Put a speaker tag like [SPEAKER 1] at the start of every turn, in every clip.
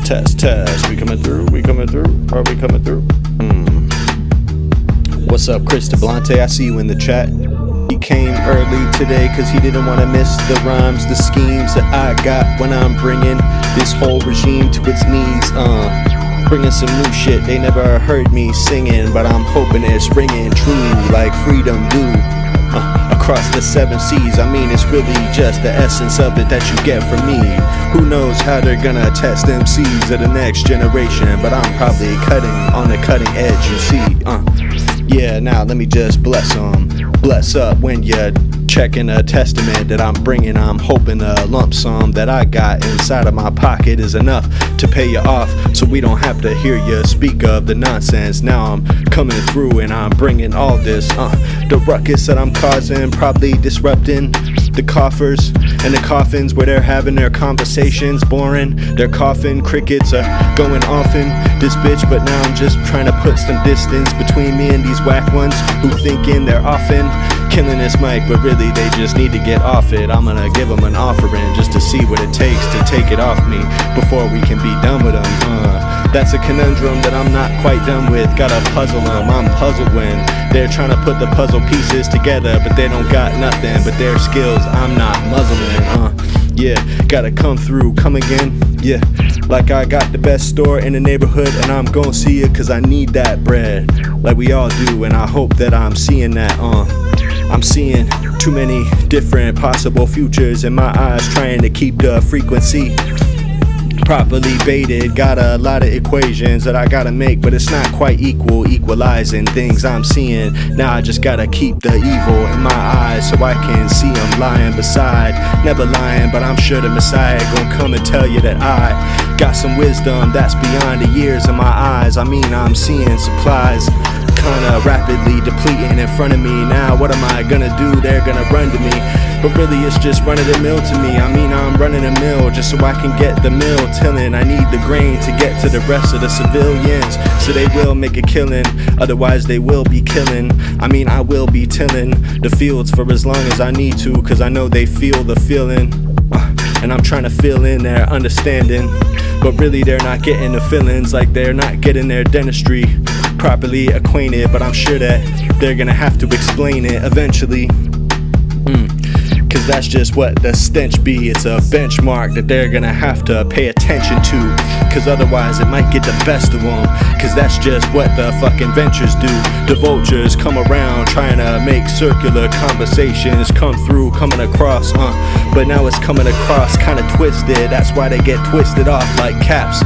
[SPEAKER 1] Test. We coming through? Are we coming through? What's up, Chris DeBlante? I see you in the chat. He came early today cause he didn't want to miss the rhymes, the schemes that I got when I'm bringing this whole regime to its knees. Bringing some new shit they never heard me singing, but I'm hoping it's ringing true like freedom do. Across the 7 seas, I mean it's really just the essence of it that you get from me. Who knows how they're gonna test MCs of the next generation, but I'm probably cutting on the cutting edge, you see. Yeah, now let me just bless them. Bless up when you're checking a testament that I'm bringing. I'm hoping the lump sum that I got inside of my pocket is enough to pay you off, so we don't have to hear you speak of the nonsense. Now I'm coming through and I'm bringing all this, the ruckus that I'm causing, probably disrupting the coffers and the coffins where they're having their conversations boring. Their coughing crickets are going off in this bitch, but now I'm just trying to put some distance between me and these whack ones who thinking they're often killing this mic, but really they just need to get off it. I'm gonna give them an offering just to see what it takes to take it off me before we can be done with them. That's a conundrum that I'm not quite done with. Gotta puzzle them. I'm puzzled when they're trying to put the puzzle pieces together, but they don't got nothing but their skills. I'm not muzzling. Yeah, gotta come through, come again. Yeah, like I got the best store in the neighborhood and I'm gonna see it cause I need that bread, like we all do, and I hope that I'm seeing that. I'm seeing too many different possible futures in my eyes, trying to keep the frequency properly baited. Got a lot of equations that I gotta make, but it's not quite equalizing things I'm seeing. Now I just gotta keep the evil in my eyes so I can see them lying beside. Never lying, but I'm sure the Messiah gonna come and tell you that I got some wisdom that's beyond the years in my eyes. I mean, I'm seeing supplies kinda rapidly depleting in front of me. Now what am I gonna do? They're gonna run to me, but really it's just run of the mill to me. I mean, I'm running a mill just so I can get the mill tilling. I need the grain to get to the rest of the civilians, so they will make a killing, otherwise they will be killing. I mean, I will be tilling the fields for as long as I need to, cause I know they feel the feeling, and I'm trying to fill in their understanding, but really they're not getting the feelings, like they're not getting their dentistry properly acquainted, but I'm sure that they're gonna have to explain it eventually. Cause that's just what the stench be. It's a benchmark that they're gonna have to pay attention to, cause otherwise it might get the best of them. Cause that's just what the fucking ventures do. The vultures come around trying to make circular conversations come through, coming across, but now it's coming across kinda twisted. That's why they get twisted off like caps.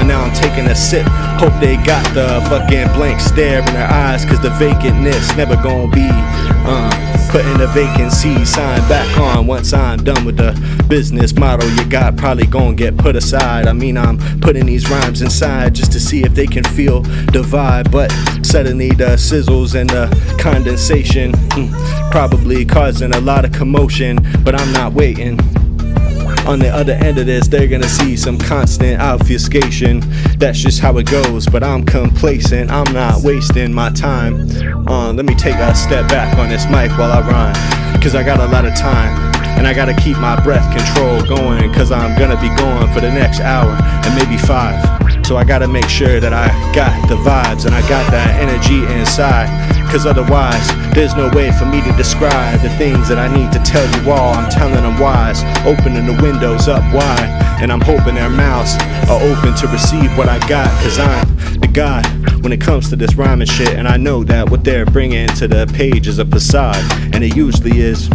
[SPEAKER 1] Now I'm taking a sip, hope they got the fucking blank stare in their eyes, cause the vacantness never gonna be putting the vacancy sign back on once I'm done with the business model you got, probably gonna get put aside. I mean, I'm putting these rhymes inside just to see if they can feel the vibe, but suddenly the sizzles and the condensation probably causing a lot of commotion, but I'm not waiting. On the other end of this, they're gonna see some constant obfuscation. That's just how it goes, but I'm complacent. I'm not wasting my time. Let me take a step back on this mic while I rhyme, cause I got a lot of time, and I gotta keep my breath control going, cause I'm gonna be going for the next hour and maybe 5. So I gotta make sure that I got the vibes and I got that energy inside, cause otherwise there's no way for me to describe the things that I need to tell you all. I'm telling them wise, opening the windows up wide, and I'm hoping their mouths are open to receive what I got, cause I'm the God when it comes to this rhyming shit, and I know that what they're bringing to the page is a facade, and it usually is,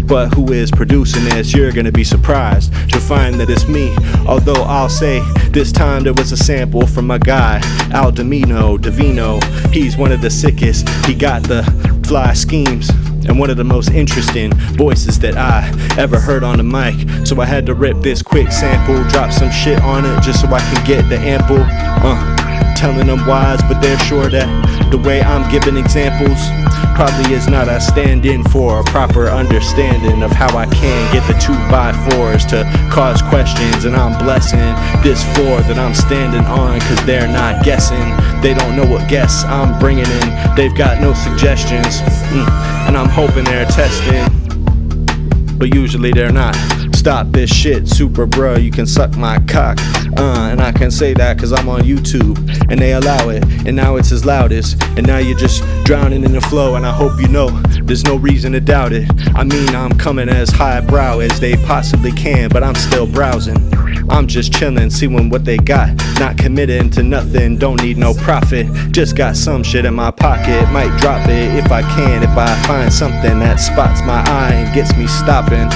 [SPEAKER 1] but who is producing this? You're gonna be surprised to find that it's me, although I'll say this time there was a sample from my guy al.divino. He's one of the sickest, he got the fly schemes and one of the most interesting voices that I ever heard on the mic. So I had to rip this quick sample, drop some shit on it just so I can get the ample. Telling them wise, but they're sure that the way I'm giving examples probably is not a stand-in for a proper understanding of how I can get the 2x4s to cause questions. And I'm blessing this floor that I'm standing on, cause they're not guessing. They don't know what guests I'm bringing in. They've got no suggestions, and I'm hoping they're testing, but usually they're not. stop this shit, super bruh, you can suck my cock. And I can say that cause I'm on YouTube and they allow it, and now it's as loudest, and now you're just drowning in the flow, and I hope you know there's no reason to doubt it. I mean, I'm coming as highbrow as they possibly can, but I'm still browsing. I'm just chillin', seeing what they got, not committing to nothing, don't need no profit, just got some shit in my pocket, might drop it if I can, if I find something that spots my eye and gets me stopping.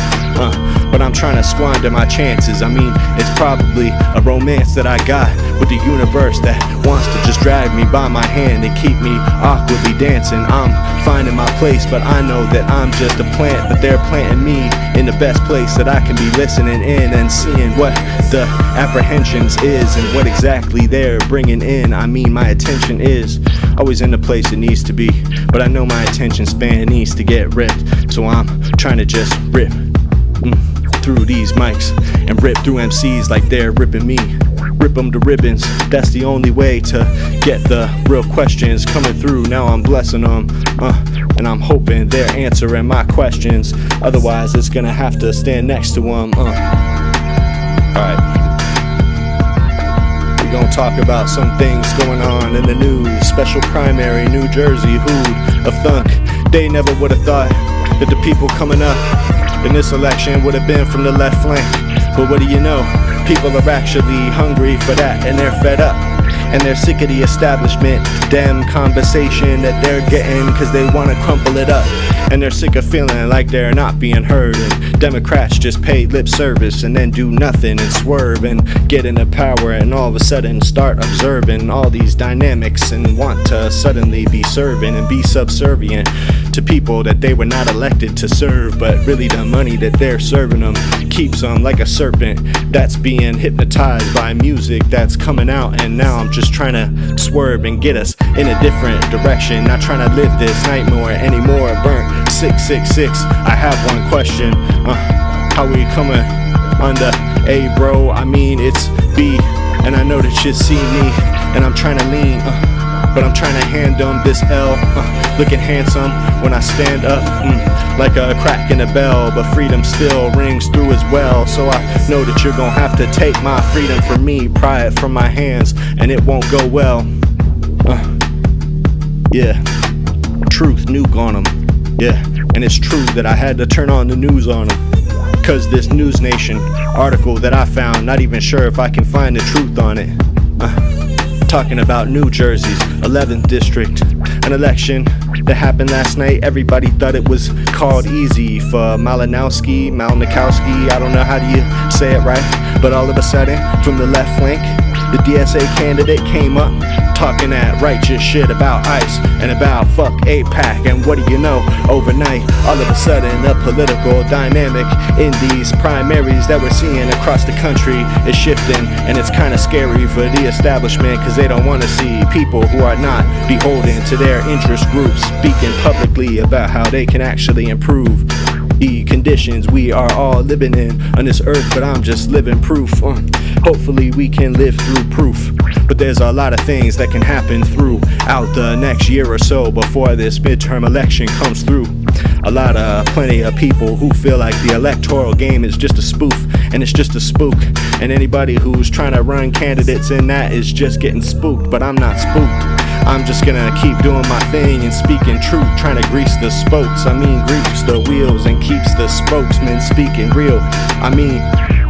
[SPEAKER 1] But I'm trying to squander my chances. I mean, it's probably a romance that I got with the universe that wants to just drag me by my hand and keep me awkwardly dancing. I'm finding my place, but I know that I'm just a plant, but they're planting me in the best place that I can be listening in and seeing what the apprehensions is and what exactly they're bringing in. I mean, my attention is always in the place it needs to be, but I know my attention span needs to get ripped, so I'm trying to just rip through these mics and rip through MCs like they're ripping me. Rip them to ribbons, that's the only way to get the real questions coming through. Now I'm blessing them, and I'm hoping they're answering my questions, otherwise it's gonna have to stand next to them. Alright, we gonna talk about some things going on in the news. Special primary, New Jersey, who'd have thunk? They never would have thought that the people coming up in this election would have been from the left flank. But what do you know? People are actually hungry for that, and they're fed up, and they're sick of the establishment damn conversation that they're getting, cause they wanna crumple it up, and they're sick of feeling like they're not being heard, and Democrats just pay lip service and then do nothing and swerve and get into power, and all of a sudden start observing all these dynamics and want to suddenly be serving and be subservient to people that they were not elected to serve, but really the money that they're serving them keeps them like a serpent that's being hypnotized by music that's coming out. And now I'm just trying to swerve and get us in a different direction, not trying to live this nightmare anymore. Burnt 666. I have one question, how we coming on the A, bro? I mean, it's B, and I know that you see me, and I'm trying to lean, but I'm trying to hand them this L, looking handsome when I stand up, like a crack in a bell, but freedom still rings through as well. So I know that you're gonna have to take my freedom from me, pry it from my hands, and it won't go well. Yeah, truth nuke on them. Yeah, and it's true that I had to turn on the news on them, cause this News Nation article that I found, not even sure if I can find the truth on it. Talking about New Jersey's 11th district, an election that happened last night. Everybody thought it was called easy for Malinowski, I don't know how do you say it right, but all of a sudden from the left flank the DSA candidate came up talking that righteous shit about ICE and about fuck APAC, and what do you know, overnight all of a sudden the political dynamic in these primaries that we're seeing across the country is shifting, and it's kind of scary for the establishment, cause they don't want to see people who are not beholden to their interest groups speaking publicly about how they can actually improve the conditions we are all living in on this earth. But I'm just living proof. Hopefully we can live through proof. But there's a lot of things that can happen throughout the next year or so before this midterm election comes through. Plenty of people who feel like the electoral game is just a spoof, and it's just a spook, and anybody who's trying to run candidates in that is just getting spooked. But I'm not spooked. I'm just gonna keep doing my thing and speaking truth, trying to grease the spokes. Grease the wheels and keeps the spokesman speaking real.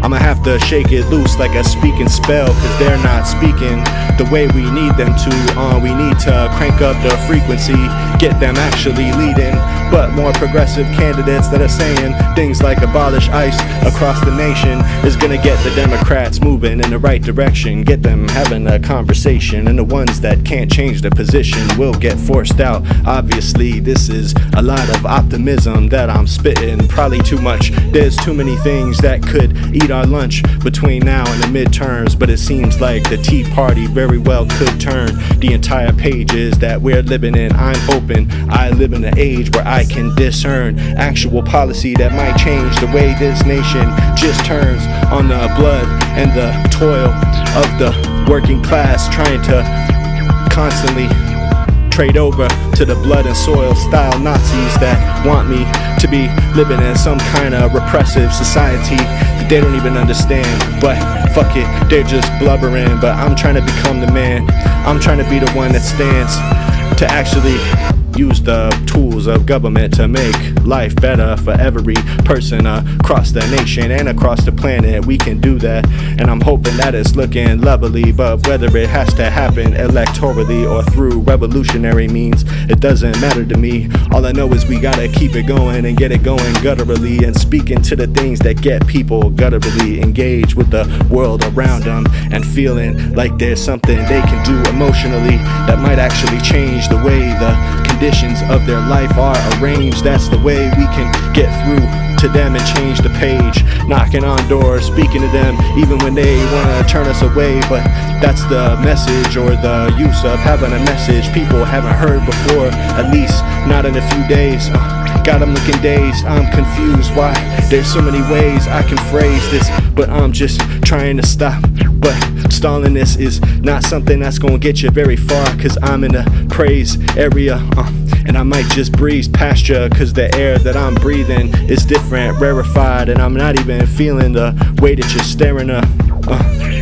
[SPEAKER 1] I'ma have to shake it loose like a speaking spell, cause they're not speaking the way we need them to. We need to crank up the frequency, get them actually leading, but more progressive candidates that are saying things like abolish ICE across the nation is gonna get the Democrats moving in the right direction, get them having a conversation, and the ones that can't change their position will get forced out. Obviously this is a lot of optimism that I'm spitting, probably too much. There's too many things that could eat our lunch between now and the midterms, but it seems like the Tea Party very well could turn the entire pages that we're living in. I'm hoping I live in an age where I can discern actual policy that might change the way this nation just turns on the blood and the toil of the working class, trying to constantly trade over to the blood and soil style Nazis that want me to be living in some kind of repressive society that they don't even understand. But fuck it, they're just blubbering. But I'm trying to become the man. I'm trying to be the one that stands to actually use the tools of government to make life better for every person across the nation and across the planet. We can do that, and I'm hoping that it's looking lovely. But whether it has to happen electorally or through revolutionary means, it doesn't matter to me. All I know is we gotta keep it going and get it going gutturally, and speaking to the things that get people gutturally engaged with the world around them, and feeling like there's something they can do emotionally that might actually change the way the conditions of their life are arranged. That's the way we can get through to them and change the page. Knocking on doors, speaking to them even when they wanna turn us away. But that's the message, or the use of having a message people haven't heard before, at least not in a few days. Got them looking dazed, I'm confused why there's so many ways I can phrase this, but I'm just trying to stop. But stalling this is not something that's gonna get you very far, cause I'm in a praise area, and I might just breeze past you, cause the air that I'm breathing is different, rarefied, and I'm not even feeling the way that you're staring up.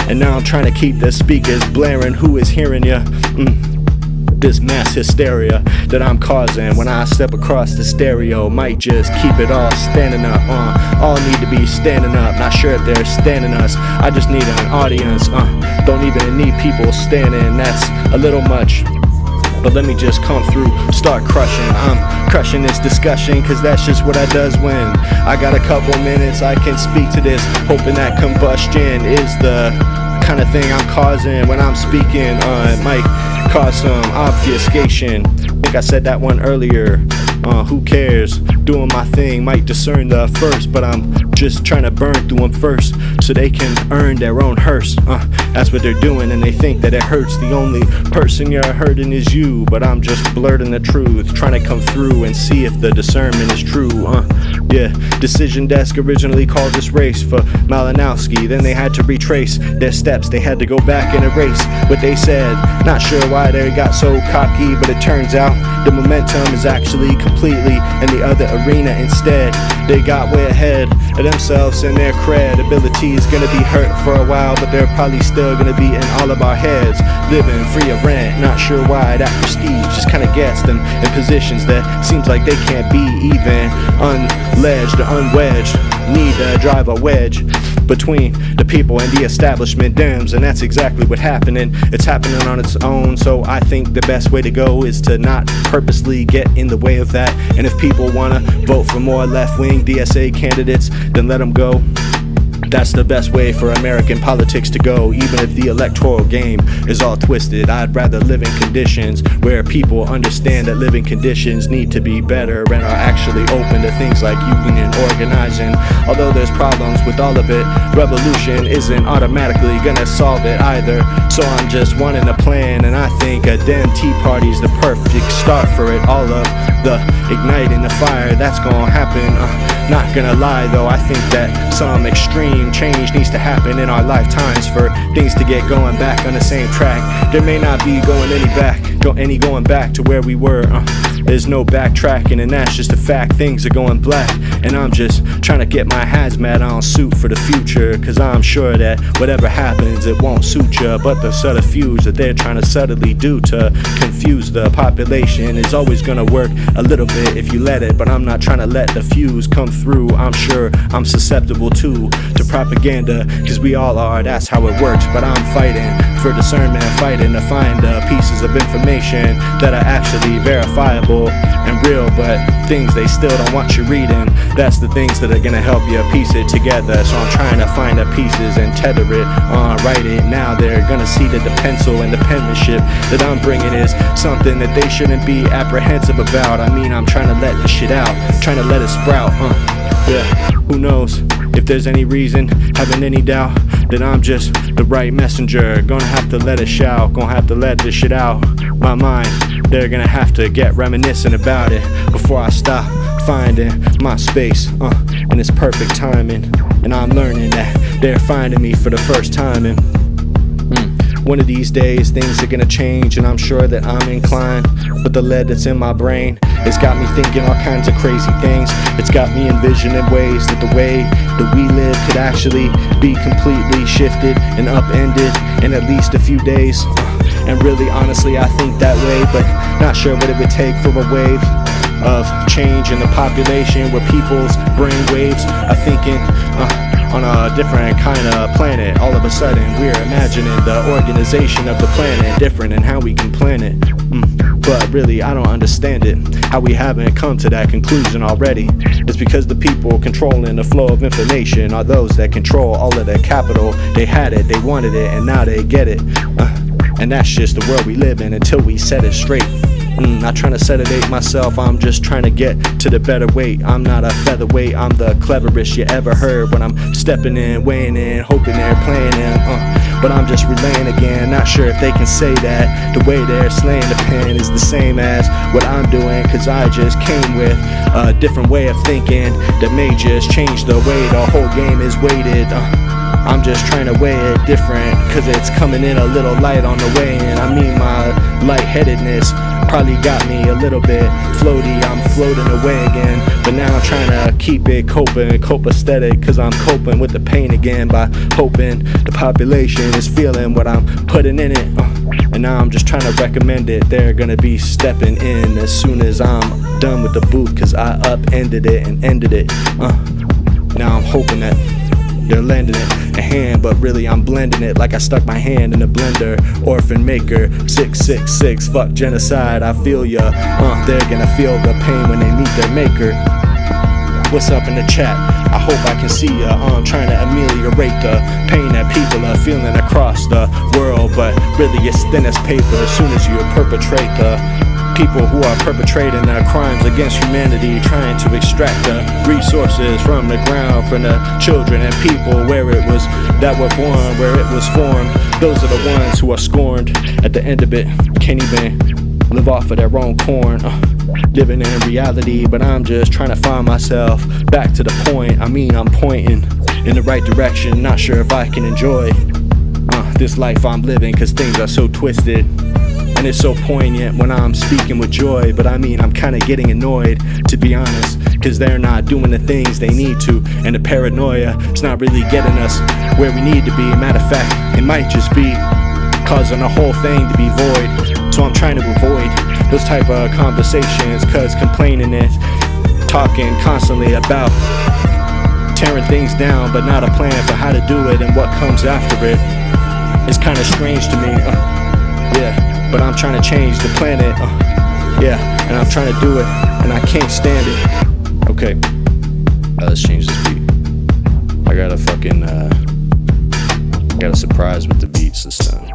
[SPEAKER 1] And now I'm trying to keep the speakers blaring. Who is hearing you? This mass hysteria that I'm causing when I step across the stereo might just keep it all standing up. All need to be standing up. Not sure if they're standing us. I just need an audience. Don't even need people standing. That's a little much. But let me just come through, start crushing. I'm crushing this discussion, cause that's just what I does when I got a couple minutes I can speak to this, hoping that combustion is the kind of thing I'm causing when I'm speaking. It might cause some obfuscation. I think I said that one earlier. Who cares? Doing my thing might discern the first, but I'm just trying to burn through them first so they can earn their own hearse. That's what they're doing, and they think that it hurts. The only person you're hurting is you, but I'm just blurting the truth, trying to come through and see if the discernment is true. Yeah, Decision Desk originally called this race for Malinowski. Then they had to retrace their steps. They had to go back and erase what they said. Not sure why they got so cocky, but it turns out the momentum is actually completely in the other arena instead. They got way ahead of themselves, and their credibility is gonna be hurt for a while, but they're probably still gonna be in all of our heads, living free of rent. Not sure why that prestige just kinda gets them in positions that seems like they can't be even unledged or unwedged. Need to drive a wedge between the people and the establishment dems, and that's exactly what's happening. It's happening on its own, so I think the best way to go is to not purposely get in the way of that. And if people wanna vote for more left-wing DSA candidates, then let them go. That's the best way for American politics to go, even if the electoral game is all twisted. I'd rather live in conditions where people understand that living conditions need to be better and are actually open to things like union organizing. Although there's problems with all of it, revolution isn't automatically gonna solve it either. So I'm just wanting a plan, and I think a damn Tea Party's the perfect start for it. All of the igniting the fire that's gonna happen. Not gonna lie though, I think that some extreme change needs to happen in our lifetimes for things to get going back on the same track. There may not be any going back to where we were. There's no backtracking, and that's just a fact. Things are going black, and I'm just trying to get my hazmat on suit for the future, cause I'm sure that whatever happens, it won't suit ya. But the subterfuge that they're trying to subtly do to confuse the population is always gonna work a little bit if you let it. But I'm not trying to let the fuse come through. I'm sure I'm susceptible to propaganda, cause we all are, that's how it works. But I'm fighting for discernment, fighting to find the pieces of information that are actually verifiable and real, but things they still don't want you reading. That's the things that are gonna help you piece it together. So I'm trying to find the pieces and tether it, write it. Now they're gonna see that the pencil and the penmanship that I'm bringing is something that they shouldn't be apprehensive about. I mean, I'm trying to let the shit out, trying to let it sprout. Yeah, who knows if there's any reason, having any doubt that I'm just the right messenger. Gonna have to let it shout, gonna have to let this shit out. My mind, they're gonna have to get reminiscent about it before I stop finding my space, and it's perfect timing. And I'm learning that they're finding me for the first time, and One of these days things are gonna change, and I'm sure that I'm inclined. But the lead that's in my brain, it's got me thinking all kinds of crazy things. It's got me envisioning ways that the way that we live could actually be completely shifted and upended in at least a few days. And really honestly I think that way, but not sure what it would take for a wave of change in the population where people's brain waves are thinking on a different kind of planet. All of a sudden we're imagining the organization of the planet different and how we can plan it. But really I don't understand it, how we haven't come to that conclusion already. It's because the people controlling the flow of information are those that control all of their capital. They had it, they wanted it, and now they get it. And that's just the world we live in until we set it straight. Not trying to sedate myself, I'm just trying to get to the better weight. I'm not a featherweight, I'm the cleverest you ever heard. When I'm stepping in, weighing in, hoping they're playing in, but I'm just relaying again. Not sure if they can say that the way they're slaying the pen is the same as what I'm doing, cause I just came with a different way of thinking that may just change the way the whole game is weighted. I'm just trying to weigh it different, cause it's coming in a little light on the way in. I mean my lightheadedness probably got me a little bit floaty. I'm floating away again, but now I'm trying to keep it copacetic, cause I'm coping with the pain again by hoping the population is feeling what I'm putting in it. And now I'm just trying to recommend it. They're gonna be stepping in as soon as I'm done with the booth, cause I upended it and ended it. Now I'm hoping that they're lending it a hand, but really I'm blending it like I stuck my hand in a blender. Orphan maker, 666, fuck genocide, I feel ya. They're gonna feel the pain when they meet their maker. What's up in the chat? I hope I can see ya. I'm trying to ameliorate the pain that people are feeling across the world, but really it's thin as paper as soon as you perpetrate the people who are perpetrating their crimes against humanity, trying to extract the resources from the ground, from the children and people where it was that were born, where it was formed. Those are the ones who are scorned at the end of it, can't even live off of their own corn. Living in reality, but I'm just trying to find myself back to the point. I mean I'm pointing in the right direction, not sure if I can enjoy this life I'm living, cause things are so twisted. And it's so poignant when I'm speaking with joy, but I mean I'm kinda getting annoyed, to be honest, cause they're not doing the things they need to, and the paranoia is not really getting us where we need to be. Matter of fact, it might just be causing the whole thing to be void. So I'm trying to avoid those type of conversations, cause complaining is talking constantly about tearing things down, but not a plan for how to do it and what comes after it. It's kinda strange to me, yeah. But I'm trying to change the planet, yeah, and I'm trying to do it, and I can't stand it. Okay, let's change this beat. I got a surprise with the beats this time.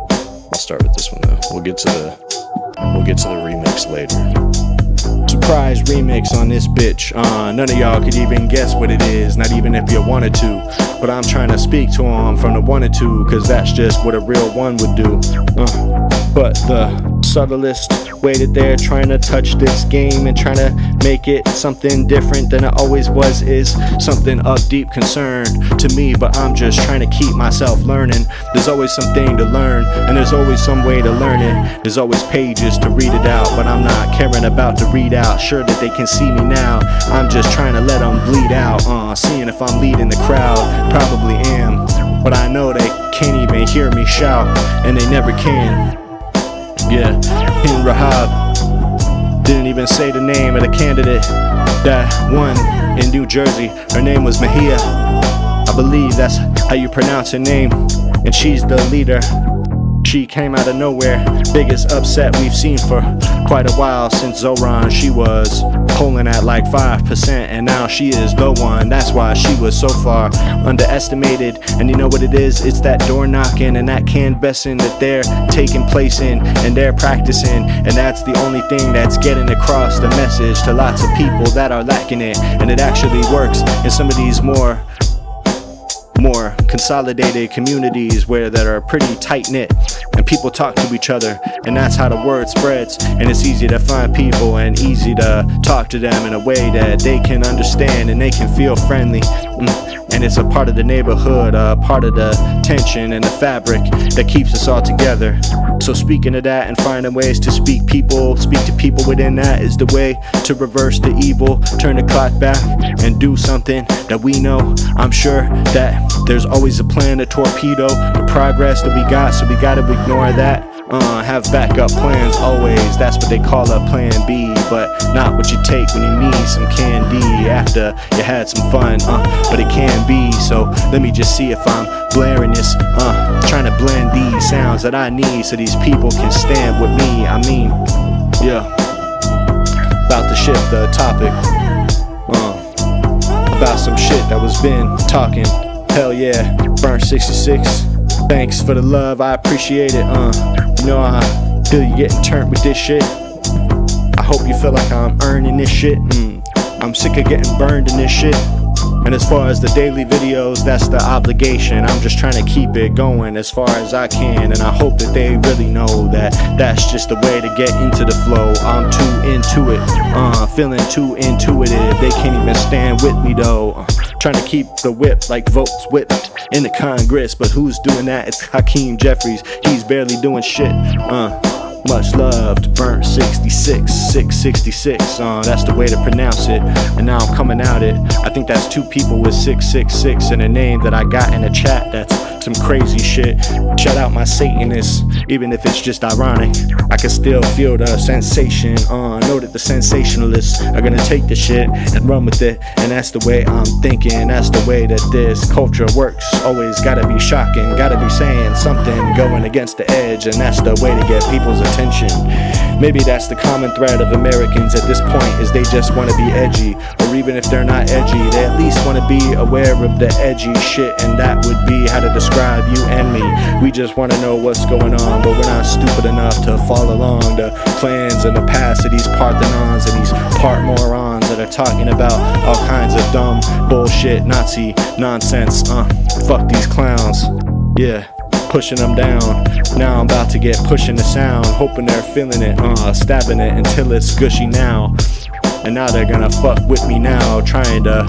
[SPEAKER 1] I'll start with this one though. We'll get to the remix later. Surprise remix on this bitch. None of y'all could even guess what it is, not even if you wanted to. But I'm trying to speak to them from the 1 and 2, cause that's just what a real one would do. But the subtlest way that they're trying to touch this game and trying to make it something different than it always was is something of deep concern to me. But I'm just trying to keep myself learning. There's always something to learn, and there's always some way to learn it. There's always pages to read it out, but I'm not caring about the readout. Sure that they can see me now, I'm just trying to let them bleed out. Seeing if I'm leading the crowd, probably am, but I know they can't even hear me shout, and they never can. Yeah, in Rahab didn't even say the name of the candidate that won in New Jersey. Her name was Mahia, I believe that's how you pronounce her name, and she's the leader. She came out of nowhere, biggest upset we've seen for quite a while since Zoran. She was polling at like 5%, and now she is the one. That's why she was so far underestimated. And you know what it is? It's that door knocking and that canvassing that they're taking place in and they're practicing, and that's the only thing that's getting across the message to lots of people that are lacking it. And it actually works in some of these more consolidated communities where that are pretty tight-knit and people talk to each other, and that's how the word spreads. And it's easy to find people and easy to talk to them in a way that they can understand and they can feel friendly. And it's a part of the neighborhood, a part of the tension and the fabric that keeps us all together. So speaking of that and finding ways to speak to people within that is the way to reverse the evil, turn the clock back and do something that we know. I'm sure that there's always a plan to torpedo the progress that we got, so we gotta ignore that. Have backup plans always, that's what they call a plan B, but not what you take when you need some candy after you had some fun, but it can be. So let me just see if I'm blaring this, trying to blend these sounds that I need so these people can stand with me. I mean, yeah, about to shift the topic, about some shit that was been talking. Hell yeah, Burn 66, thanks for the love, I appreciate it. You know I feel you getting turned with this shit. I hope you feel like I'm earning this shit. I'm sick of getting burned in this shit. And as far as the daily videos, that's the obligation. I'm just trying to keep it going as far as I can, and I hope that they really know that that's just the way to get into the flow. I'm too into it, feeling too intuitive. They can't even stand with me though. Trying to keep the whip like votes whipped in the Congress, but who's doing that? It's Hakeem Jeffries. He's barely doing shit. Much love to Burnt 66, 666, that's the way to pronounce it. And now I'm coming out it. I think that's two people with 666 in a name that I got in the chat. That's some crazy shit. Shout out my Satanists, even if it's just ironic. I can still feel the sensation. Know that the sensationalists are gonna take the shit and run with it. And that's the way I'm thinking. That's the way that this culture works. Always gotta be shocking, gotta be saying something, going against the edge. And that's the way to get people's attention. Maybe that's the common thread of Americans at this point, is they just want to be edgy. Or even if they're not edgy, they at least want to be aware of the edgy shit. And that would be how to describe you and me. We just want to know what's going on, but we're not stupid enough to follow along the plans and the past of these Parthenons and these part morons that are talking about all kinds of dumb bullshit, Nazi nonsense. Fuck these clowns. Yeah, pushing them down. Now I'm about to get pushing the sound, hoping they're feeling it, stabbing it until it's gushy now. And now they're gonna fuck with me now, trying to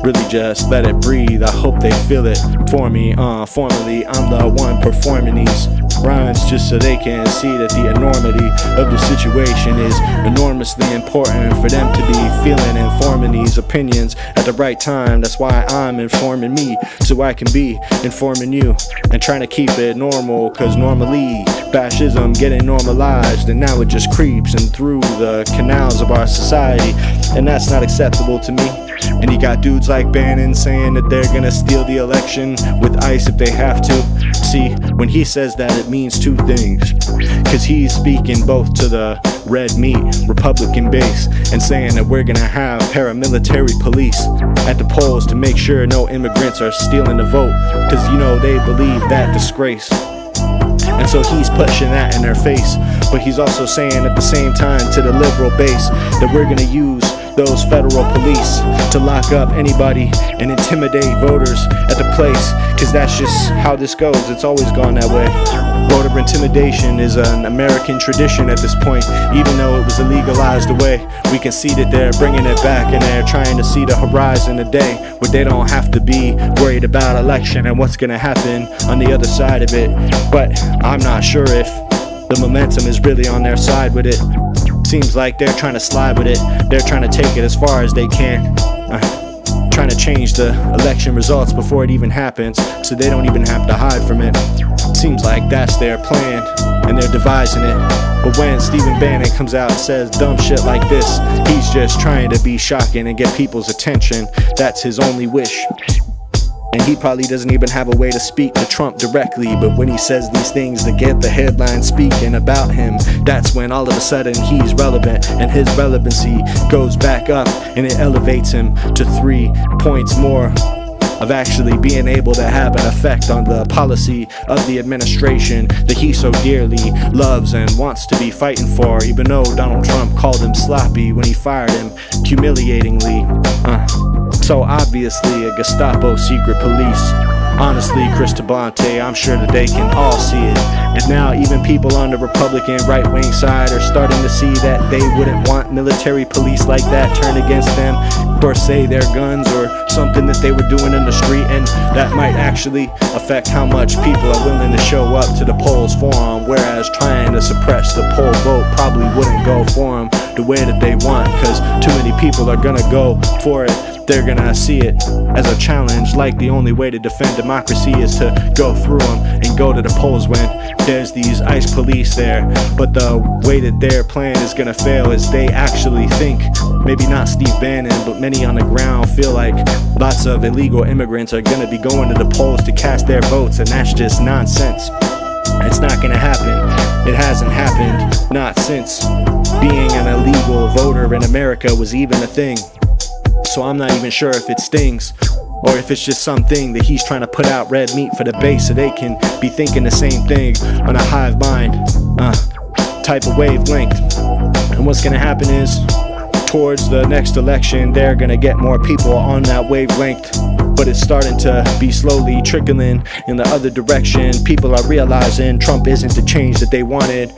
[SPEAKER 1] really just let it breathe. I hope they feel it for me. Formally, I'm the one performing these rhymes just so they can see that the enormity of the situation is enormously important for them to be feeling and forming these opinions at the right time. That's why I'm informing me, so I can be informing you and trying to keep it normal, cause normally fascism getting normalized, and now it just creeps in through the canals of our society, and that's not acceptable to me. And you got dudes like Bannon saying that they're gonna steal the election with ICE if they have to. See, when he says that, it means two things, cause he's speaking both to the red meat Republican base and saying that we're gonna have paramilitary police at the polls to make sure no immigrants are stealing the vote, cause you know they believe that disgrace. And so he's pushing that in their face, but he's also saying at the same time to the liberal base that we're gonna use those federal police to lock up anybody and intimidate voters at the place, cause that's just how this goes. It's always gone that way. Voter intimidation is an American tradition at this point, even though it was illegalized away. We can see that they're bringing it back, and they're trying to see the horizon, a day where they don't have to be worried about election and what's gonna happen on the other side of it. But I'm not sure if the momentum is really on their side with it. Seems like they're trying to slide with it. They're trying to take it as far as they can, trying to change the election results before it even happens, so they don't even have to hide from it. Seems like that's their plan, and they're devising it. But when Stephen Bannon comes out and says dumb shit like this, he's just trying to be shocking and get people's attention. That's his only wish. And he probably doesn't even have a way to speak to Trump directly, but when he says these things to get the headlines speaking about him, that's when all of a sudden he's relevant, and his relevancy goes back up, and it elevates him to 3 points more of actually being able to have an effect on the policy of the administration that he so dearly loves and wants to be fighting for, even though Donald Trump called him sloppy when he fired him humiliatingly. So obviously a Gestapo secret police. Honestly, Chris Tabante, I'm sure that they can all see it. And now even people on the Republican right-wing side are starting to see that they wouldn't want military police like that turned against them, or say their guns, or something that they were doing in the street, and that might actually affect how much people are willing to show up to the polls for them, whereas trying to suppress the poll vote probably wouldn't go for them the way that they want, because too many people are gonna go for it. They're gonna see it as a challenge, like the only way to defend democracy is to go through them and go to the polls when there's these ICE police there. But the way that their plan is gonna fail is they actually think, maybe not Steve Bannon, but many on the ground feel like lots of illegal immigrants are gonna be going to the polls to cast their votes, and that's just nonsense. It's not gonna happen. It hasn't happened, not since being an illegal voter in America was even a thing. So I'm not even sure if it stings, or if it's just something that he's trying to put out red meat for the base so they can be thinking the same thing on a hive mind type of wavelength. And what's gonna happen is, towards the next election, they're gonna get more people on that wavelength, but it's starting to be slowly trickling in the other direction. People are realizing Trump isn't the change that they wanted,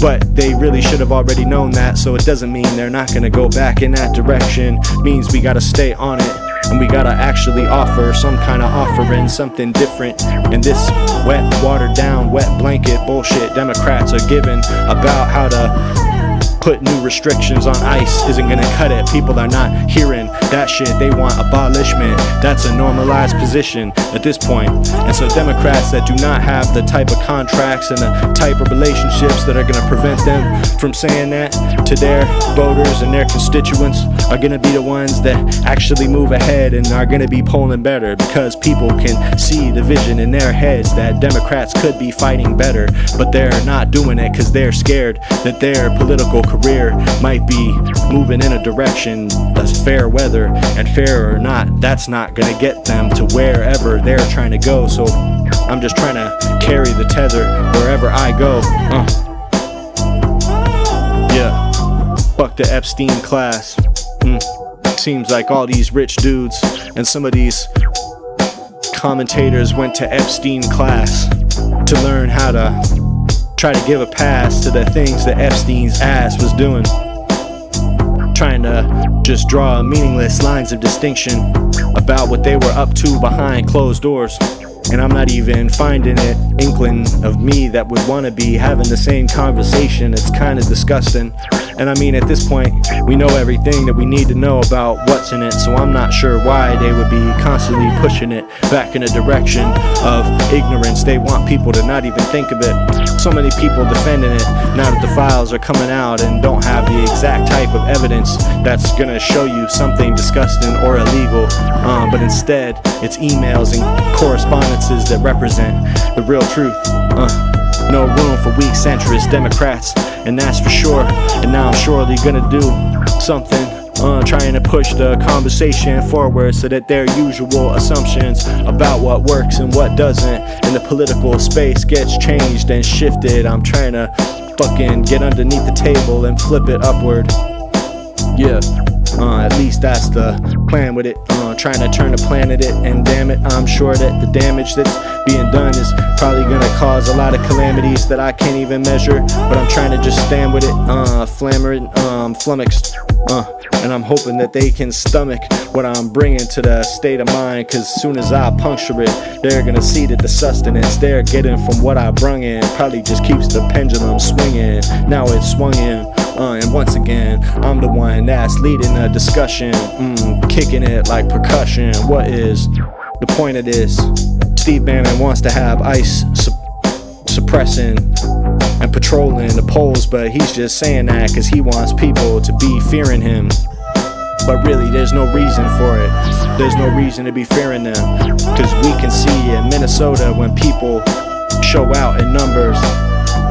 [SPEAKER 1] but they really should have already known that, so it doesn't mean they're not gonna go back in that direction. It means we gotta stay on it, and we gotta actually offer some kind of offering, something different. And this wet, watered down, wet blanket bullshit Democrats are giving about how to put new restrictions on ICE isn't gonna cut it. People are not hearing that shit. They want abolishment. That's a normalized position at this point. And so Democrats that do not have the type of contracts and the type of relationships that are gonna prevent them from saying that to their voters and their constituents are gonna be the ones that actually move ahead and are gonna be polling better, because people can see the vision in their heads that Democrats could be fighting better, but they're not doing it because they're scared that their political career might be moving in a direction that's fair weather, and fair or not, that's not gonna get them to wherever they're trying to go. So I'm just trying to carry the tether wherever I go. Yeah, fuck the Epstein class. Seems like all these rich dudes and some of these commentators went to Epstein class to learn how to try to give a pass to the things that Epstein's ass was doing, trying to just draw meaningless lines of distinction about what they were up to behind closed doors. And I'm not even finding it inkling of me that would want to be having the same conversation. It's kind of disgusting. And I mean, at this point, we know everything that we need to know about what's in it, so I'm not sure why they would be constantly pushing it back in a direction of ignorance. They want people to not even think of it. So many people defending it now that the files are coming out and don't have the exact type of evidence that's gonna show you something disgusting or illegal, but instead it's emails and correspondences that represent the real truth. No room for weak centrist Democrats, and that's for sure. And now I'm surely gonna do something, trying to push the conversation forward so that their usual assumptions about what works and what doesn't in the political space gets changed and shifted. I'm trying to fucking get underneath the table and flip it upward. Yeah, at least that's the plan with it. Trying to turn the planet it, and damn it, I'm sure that the damage that's being done is probably gonna cause a lot of calamities that I can't even measure. But I'm trying to just stand with it, flummoxed. And I'm hoping that they can stomach what I'm bringing to the state of mind, cause as soon as I puncture it, they're gonna see that the sustenance they're getting from what I brung in probably just keeps the pendulum swinging. Now it's swung in, and once again, I'm the one that's leading the discussion, kicking it like percussion. What is the point of this? Steve Bannon wants to have ICE suppressing and patrolling the polls, but he's just saying that because he wants people to be fearing him. But really, there's no reason for it. There's no reason to be fearing them, because we can see in Minnesota when people show out in numbers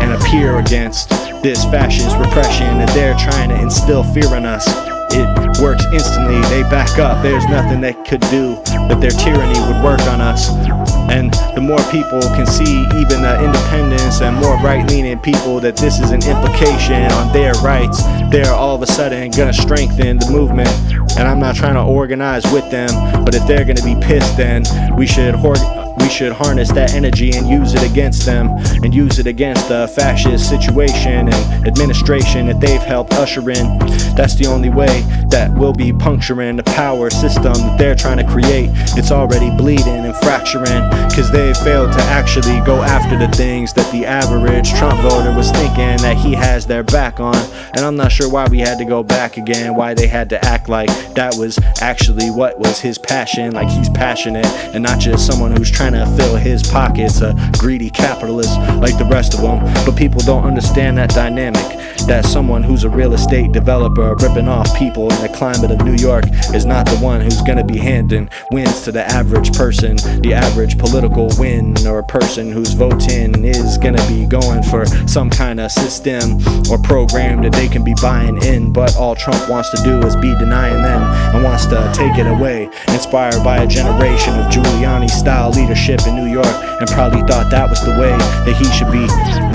[SPEAKER 1] and appear against this fascist repression that they're trying to instill fear in us, it works instantly. They back up. There's nothing they could do that their tyranny would work on us. And the more people can see, even the independents and more right-leaning people, that this is an implication on their rights, they're all of a sudden gonna strengthen the movement. And I'm not trying to organize with them, but if they're gonna be pissed, then we should we should harness that energy and use it against them, and use it against the fascist situation and administration that they've helped usher in. That's the only way that we'll be puncturing the power system that they're trying to create. It's already bleeding and fracturing, cause they've failed to actually go after the things that the average Trump voter was thinking that he has their back on. And I'm not sure why we had to go back again, why they had to act like that was actually what was his passion, like he's passionate and not just someone who's trying to fill his pockets, a greedy capitalist like the rest of them. But people don't understand that dynamic, that someone who's a real estate developer ripping off people in the climate of New York is not the one who's gonna be handing wins to the average person. The average political win or person who's voting is gonna be going for some kind of system or program that they can be buying in. But all Trump wants to do is be denying them and wants to take it away, inspired by a generation of Giuliani-style leadership in New York, and probably thought that was the way that he should be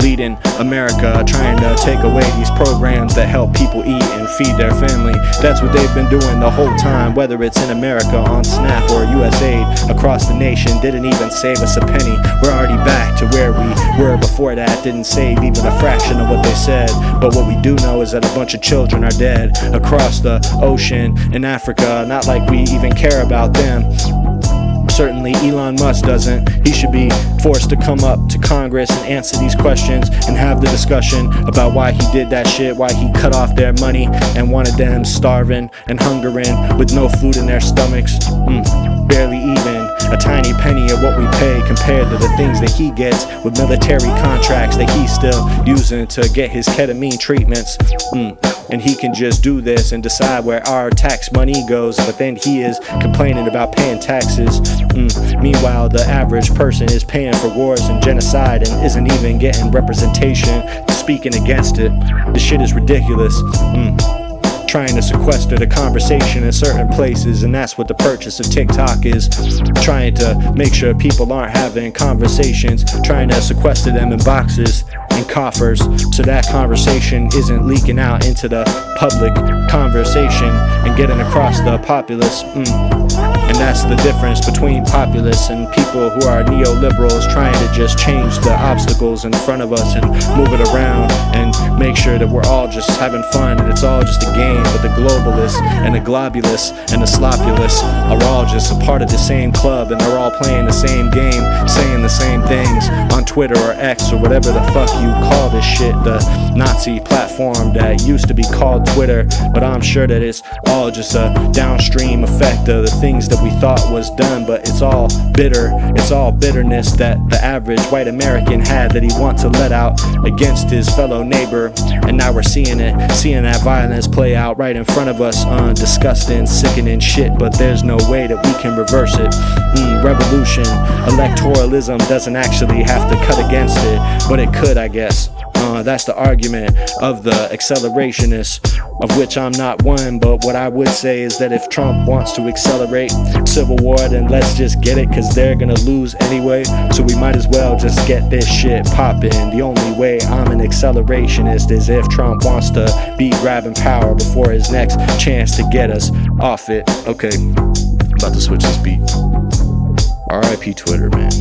[SPEAKER 1] leading America, trying to take away these programs that help people eat and feed their family. That's what they've been doing the whole time, whether it's in America on SNAP or USAID across the nation. Didn't even save us a penny. We're already back to where we were before that. Didn't save even a fraction of what they said. But what we do know is that a bunch of children are dead across the ocean in Africa, not like we even care about them. Certainly Elon Musk doesn't. He should be forced to come up to Congress and answer these questions and have the discussion about why he did that shit, why he cut off their money and wanted them starving and hungering with no food in their stomachs. Barely even a tiny penny of what we pay compared to the things that he gets with military contracts that he's still using to get his ketamine treatments. And he can just do this and decide where our tax money goes, but then he is complaining about paying taxes. Meanwhile, the average person is paying for wars and genocide and isn't even getting representation speaking against it. This shit is ridiculous. Trying to sequester the conversation in certain places, and that's what the purchase of TikTok is. Trying to make sure people aren't having conversations, trying to sequester them in boxes and coffers so that conversation isn't leaking out into the public conversation and getting across the populace. And that's the difference between populists and people who are neoliberals trying to just change the obstacles in front of us and move it around and make sure that we're all just having fun and it's all just a game. But the globalists and the globulists and the slopulists are all just a part of the same club, and they're all playing the same game, saying the same things on Twitter or X or whatever the fuck you call this shit, the Nazi platform that used to be called Twitter. But I'm sure that it's all just a downstream effect of the things that we thought was done. But it's all bitter, it's all bitterness that the average white American had that he wants to let out against his fellow neighbor. And now we're seeing that violence play out right in front of us on disgusting, sickening shit. But there's no way that we can reverse it. Revolution, electoralism doesn't actually have to cut against it, but it could, I guess. That's the argument of the accelerationists, of which I'm not one. But what I would say is that if Trump wants to accelerate civil war, then let's just get it, cause they're gonna lose anyway. So we might as well just get this shit poppin'. The only way I'm an accelerationist is if Trump wants to be grabbing power before his next chance to get us off it. Okay, about to switch this beat. R.I.P. Twitter, man.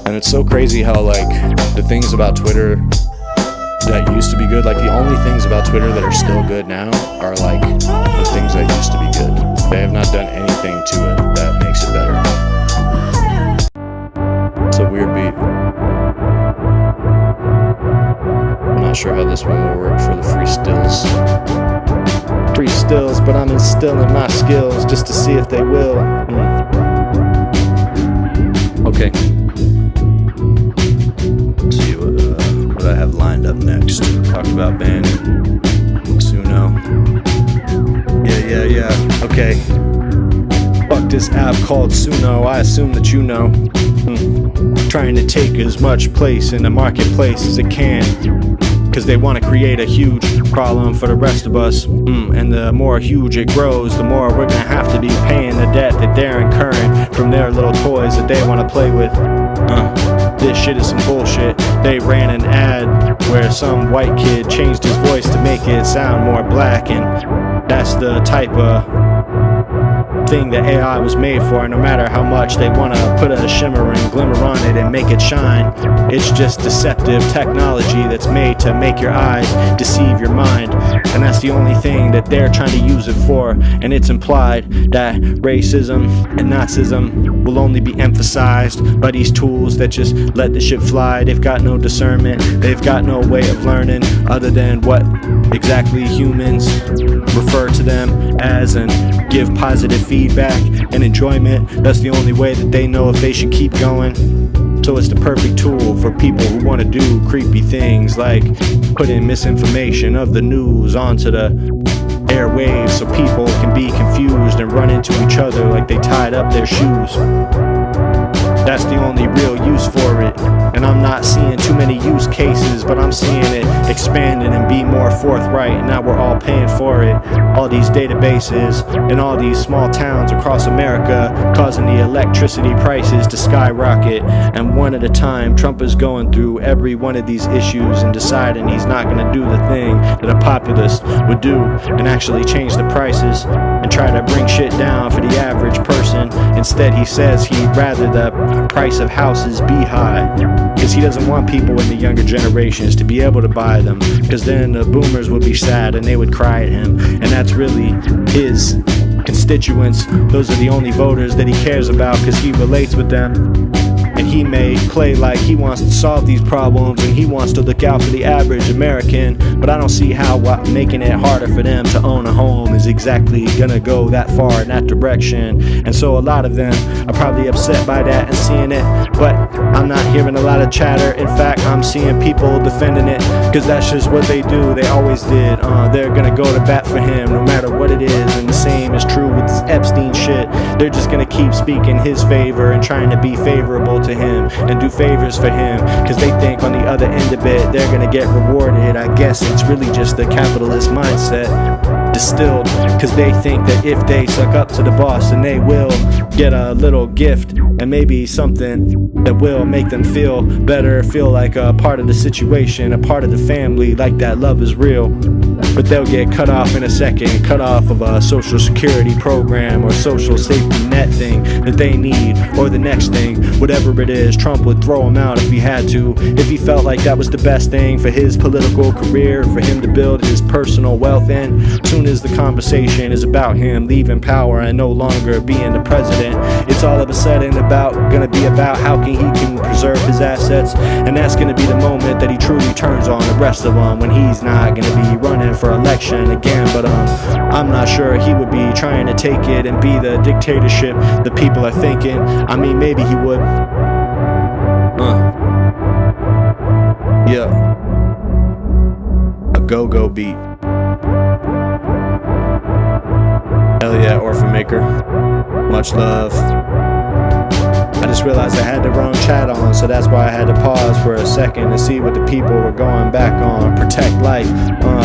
[SPEAKER 1] And it's so crazy how, like, the things about Twitter that used to be good, like the only things about Twitter that are still good now are like the things that used to be good. They have not done anything to it that makes it better. It's a weird beat. I'm not sure how this one will work for the free stills. Free stills, but I'm instilling my skills just to see if they will. Okay. See what I have lined up next. Talked about Bannon, Suno. Yeah. Okay. Fuck this app called Suno. I assume that you know. Trying to take as much place in the marketplace as it can, cause they want to create a huge problem for the rest of us. And the more huge it grows, the more we're gonna have to be paying the debt that they're incurring from their little toys that they want to play with. This shit is some bullshit. They ran an ad where some white kid changed his voice to make it sound more black, and that's the type of thing that AI was made for. No matter how much they want to put a shimmer and glimmer on it and make it shine, it's just deceptive technology that's made to make your eyes deceive your mind. And that's the only thing that they're trying to use it for. And it's implied that racism and Nazism will only be emphasized by these tools that just let the shit fly. They've got no discernment, they've got no way of learning other than what exactly humans refer to them as and give positive feedback and enjoyment. That's the only way that they know if they should keep going. So it's the perfect tool for people who want to do creepy things like putting misinformation of the news onto the airwaves so people can be confused and run into each other like they tied up their shoes. That's the only real use for it. And I'm not seeing too many use cases, but I'm seeing it expanding and be more forthright. And now we're all paying for it. All these databases in all these small towns across America causing the electricity prices to skyrocket. And one at a time, Trump is going through every one of these issues and deciding he's not going to do the thing that a populist would do and actually change the prices and try to bring shit down for the average person. Instead, he says he'd rather the price of houses be high, because he doesn't want people in the younger generations to be able to buy them, because then the boomers would be sad and they would cry at him. And that's really his constituents. Those are the only voters that he cares about, because he relates with them. And he may play like he wants to solve these problems and he wants to look out for the average American, but I don't see how making it harder for them to own a home is exactly gonna go that far in that direction. And so a lot of them are probably upset by that and seeing it, but I'm not hearing a lot of chatter. In fact, I'm seeing people defending it, because that's just what they do. They always did. They're gonna go to bat for him no matter what it is. And the same is true with this Epstein shit. They're just gonna keep speaking his favor and trying to be favorable to him and do favors for him, because they think on the other end of it they're gonna get rewarded. I guess it's really just the capitalist mindset distilled, because they think that if they suck up to the boss then they will get a little gift and maybe something that will make them feel better, feel like a part of the situation, a part of the family, like that love is real. But they'll get cut off in a second, cut off of a social security program or social safety net thing that they need, or the next thing, whatever it is. Trump would throw them out if he had to, if he felt like that was the best thing for his political career, for him to build his personal wealth in. Soon as the conversation is about him leaving power and no longer being the president, it's all of a sudden gonna be about how he can preserve his assets. And that's gonna be the moment that he truly turns on the rest of them, when he's not gonna be running for election again. But I'm not sure he would be trying to take it and be the dictatorship the people are thinking. I mean, maybe he would. Yeah. A go-go beat. Hell yeah, Orphan Maker. Much love. I just realized I had the wrong chat on, so that's why I had to pause for a second to see what the people were going back on. Protect life,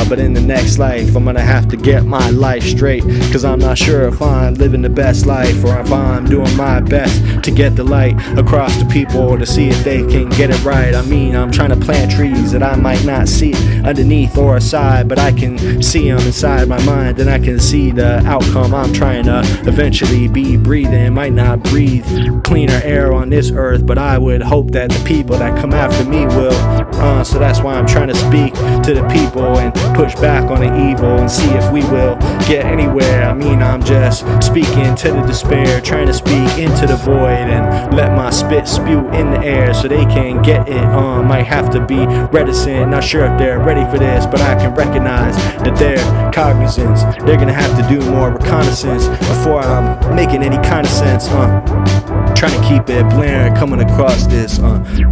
[SPEAKER 1] but in the next life I'm gonna have to get my life straight, cause I'm not sure if I'm living the best life or if I'm doing my best to get the light across to people to see if they can get it right. I mean, I'm trying to plant trees that I might not see underneath or aside, but I can see them inside my mind, and I can see the outcome I'm trying to eventually be breathing. Might not breathe cleaner air on this earth, but I would hope that the people that come after me will. So that's why I'm trying to speak to the people and push back on the evil and see if we will get anywhere. I mean, I'm just speaking to the despair, trying to speak into the void and let my spit spew in the air so they can get it. Might have to be reticent, not sure if they're ready for this, but I can recognize that they're cognizant. They're gonna have to do more reconnaissance before I'm making any kind of sense. Trying to keep it blaring, coming across this,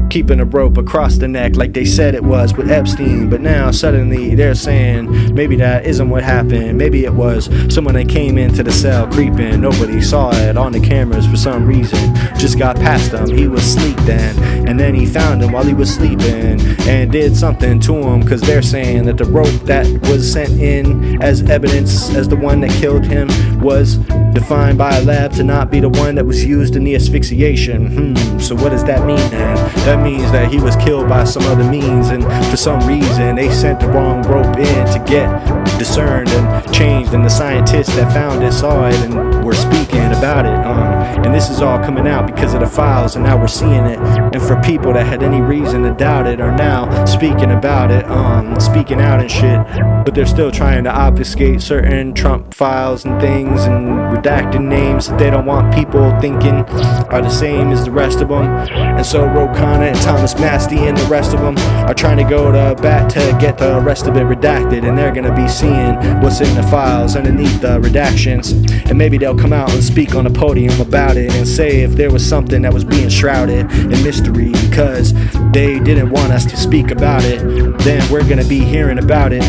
[SPEAKER 1] keeping a rope across the neck like they said it was with Epstein. But now suddenly they're saying maybe that isn't what happened. Maybe it was someone that came into the cell creeping. Nobody saw it on the cameras for some reason. Just got past him, he was asleep then. And then he found him while he was sleeping and did something to him, cause they're saying that the rope that was sent in as evidence as the one that killed him was defined by a lab to not be the one that was used in the asphyxiation. So what does that mean then? That means that he was killed by some other means, and for some reason they sent the wrong rope in to get discerned and changed, and the scientists that found it saw it and were speaking about it. And this is all coming out because of the files, and now we're seeing it. And for people that had any reason to doubt it are now speaking about it, speaking out and shit. But they're still trying to obfuscate certain Trump files and things, and redacting names that they don't want people thinking are the same as the rest of them. And so Rokana and Thomas Masty and the rest of them are trying to go to bat to get the rest of it redacted, and they're gonna be seeing what's in the files underneath the redactions, and maybe they'll come out and speak on a podium about it and say if there was something that was being shrouded in mystery because they didn't want us to speak about it, then we're gonna be hearing about it,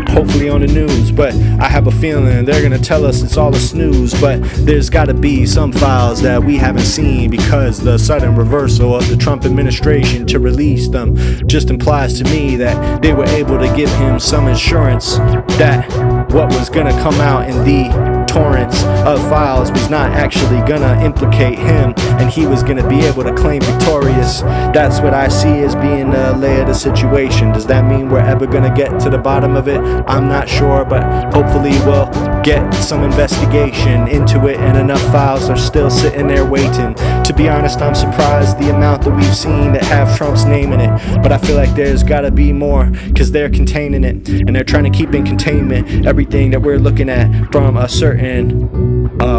[SPEAKER 1] hopefully on the news. But I have a feeling they're gonna tell us it's all a snooze, but there's gotta be some files that we haven't seen, because the sudden reversal of the Trump administration to release them just implies to me that they were able to give him some assurance that what was gonna come out in the torrents of files was not actually gonna implicate him, and he was gonna be able to claim victorious. That's what I see as being the lay of the situation. Does that mean we're ever gonna get to the bottom of it? I'm not sure, but hopefully we'll get some investigation into it, and enough files are still sitting there waiting. To be honest, I'm surprised the amount that we've seen that have Trump's name in it, but I feel like there's gotta be more, because they're containing it, and they're trying to keep in containment everything that we're looking at from a certain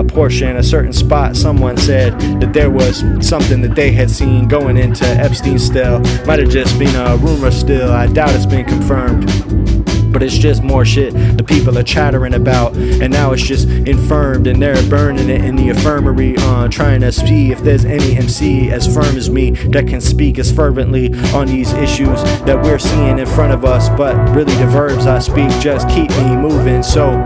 [SPEAKER 1] portion, a certain spot. Someone said that there was something that they had seen going into Epstein's still. Might have just been a rumor still, I doubt it's been confirmed, but it's just more shit the people are chattering about, and now it's just infirmed, and they're burning it in the infirmary, trying to see if there's any MC as firm as me that can speak as fervently on these issues that we're seeing in front of us. But really the verbs I speak just keep me moving so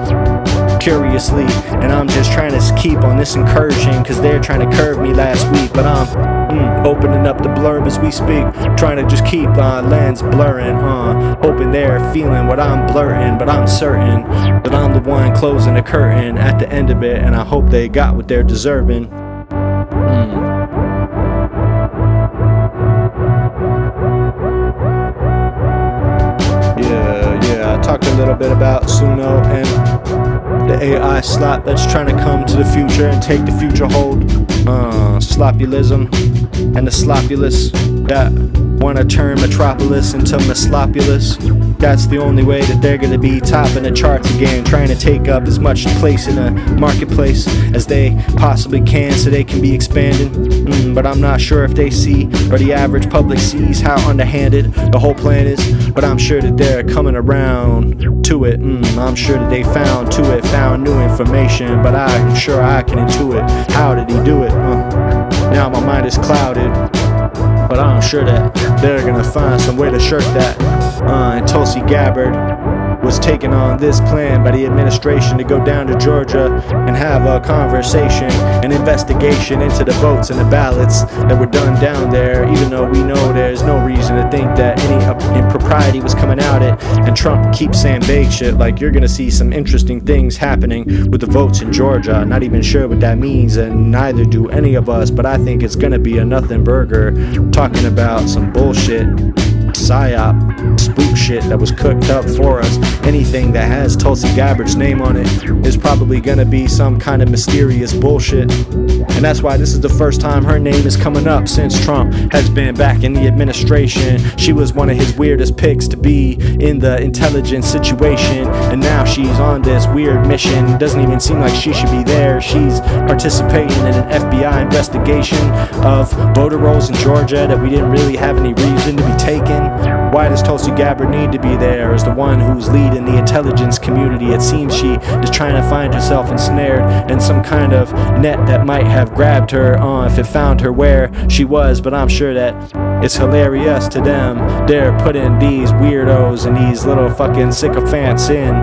[SPEAKER 1] curiously, and I'm just trying to keep on this incursion, cause they're trying to curve me last week, but I'm opening up the blurb as we speak, trying to just keep lens blurring, hoping they're feeling what I'm blurting, but I'm certain that I'm the one closing the curtain at the end of it, and I hope they got what they're deserving. Yeah, I talked a little bit about Suno and the AI slop that's trying to come to the future and take the future hold. Slopulism and the slopulous that want to turn Metropolis into Meslopulous. That's the only way that they're going to be topping the charts again, trying to take up as much place in the marketplace as they possibly can so they can be expanding. But I'm not sure if they see, or the average public sees, how underhanded the whole plan is. But I'm sure that they're coming around to it. I'm sure that they found new information, but I'm sure I can intuit. How did he do it? Now my mind is clouded, but I'm sure that they're gonna find some way to shirk that. And Tulsi Gabbard was taking on this plan by the administration to go down to Georgia and have a conversation, an investigation into the votes and the ballots that were done down there, even though we know there's no reason to think that any impropriety was coming out it. And Trump keeps saying vague shit like you're gonna see some interesting things happening with the votes in Georgia. Not even sure what that means, and neither do any of us, but I think it's gonna be a nothing burger talking about some bullshit psyop, spook shit that was cooked up for us. Anything that has Tulsi Gabbard's name on it is probably gonna be some kind of mysterious bullshit. And that's why this is the first time her name is coming up since Trump has been back in the administration. She was one of his weirdest picks to be in the intelligence situation, and now she's on this weird mission. Doesn't even seem like she should be there. She's participating in an FBI investigation of voter rolls in Georgia that we didn't really have any reason to be taking. Why does Tulsi Gabbard need to be there as the one who's leading the intelligence community? It seems she is trying to find herself ensnared in some kind of net that might have grabbed her if it found her where she was. But I'm sure that it's hilarious to them. They're putting these weirdos and these little fucking sycophants in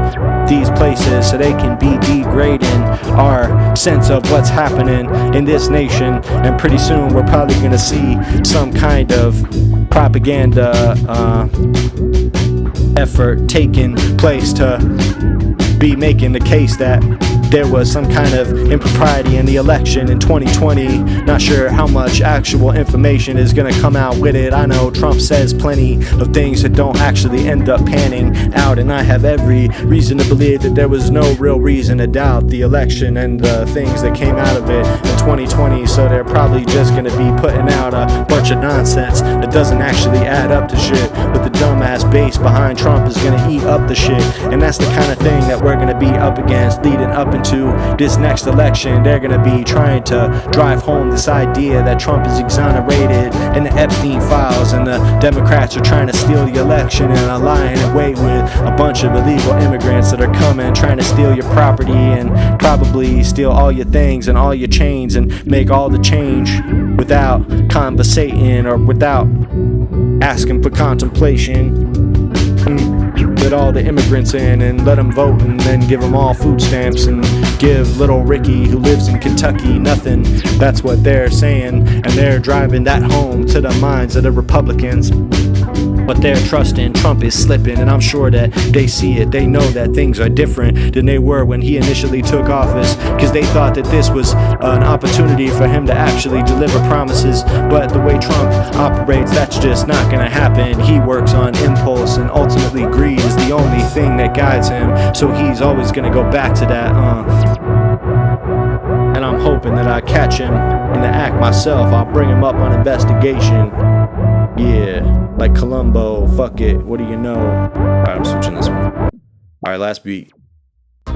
[SPEAKER 1] these places so they can be degrading our sense of what's happening in this nation. And pretty soon we're probably gonna see some kind of propaganda effort taking place to be making the case that there was some kind of impropriety in the election in 2020. Not sure how much actual information is gonna come out with it. I know Trump says plenty of things that don't actually end up panning out, and I have every reason to believe that there was no real reason to doubt the election and the things that came out of it in 2020. So they're probably just gonna be putting out a bunch of nonsense that doesn't actually add up to shit, but the dumbass base behind Trump is gonna eat up the shit. And that's the kind of thing that we're gonna be up against leading up into this next election. They're gonna be trying to drive home this idea that Trump is exonerated in the Epstein files, and the Democrats are trying to steal the election and are lying in wait with a bunch of illegal immigrants that are coming, trying to steal your property and probably steal all your things and all your chains and make all the change without conversating or without asking for contemplation. Let all the immigrants in and let them vote, and then give them all food stamps and give little Ricky who lives in Kentucky nothing. That's what they're saying, and they're driving that home to the minds of the Republicans. But they're trusting Trump is slipping, and I'm sure that they see it. They know that things are different than they were when he initially took office, because they thought that this was an opportunity for him to actually deliver promises. But the way Trump operates, that's just not gonna happen. He works on impulse, and ultimately greed is the only thing that guides him. So he's always gonna go back to that. And I'm hoping that I catch him in the act myself. I'll bring him up on investigation. Yeah, like Columbo, fuck it, what do you know? Alright, I'm switching this one. Alright, last beat. Who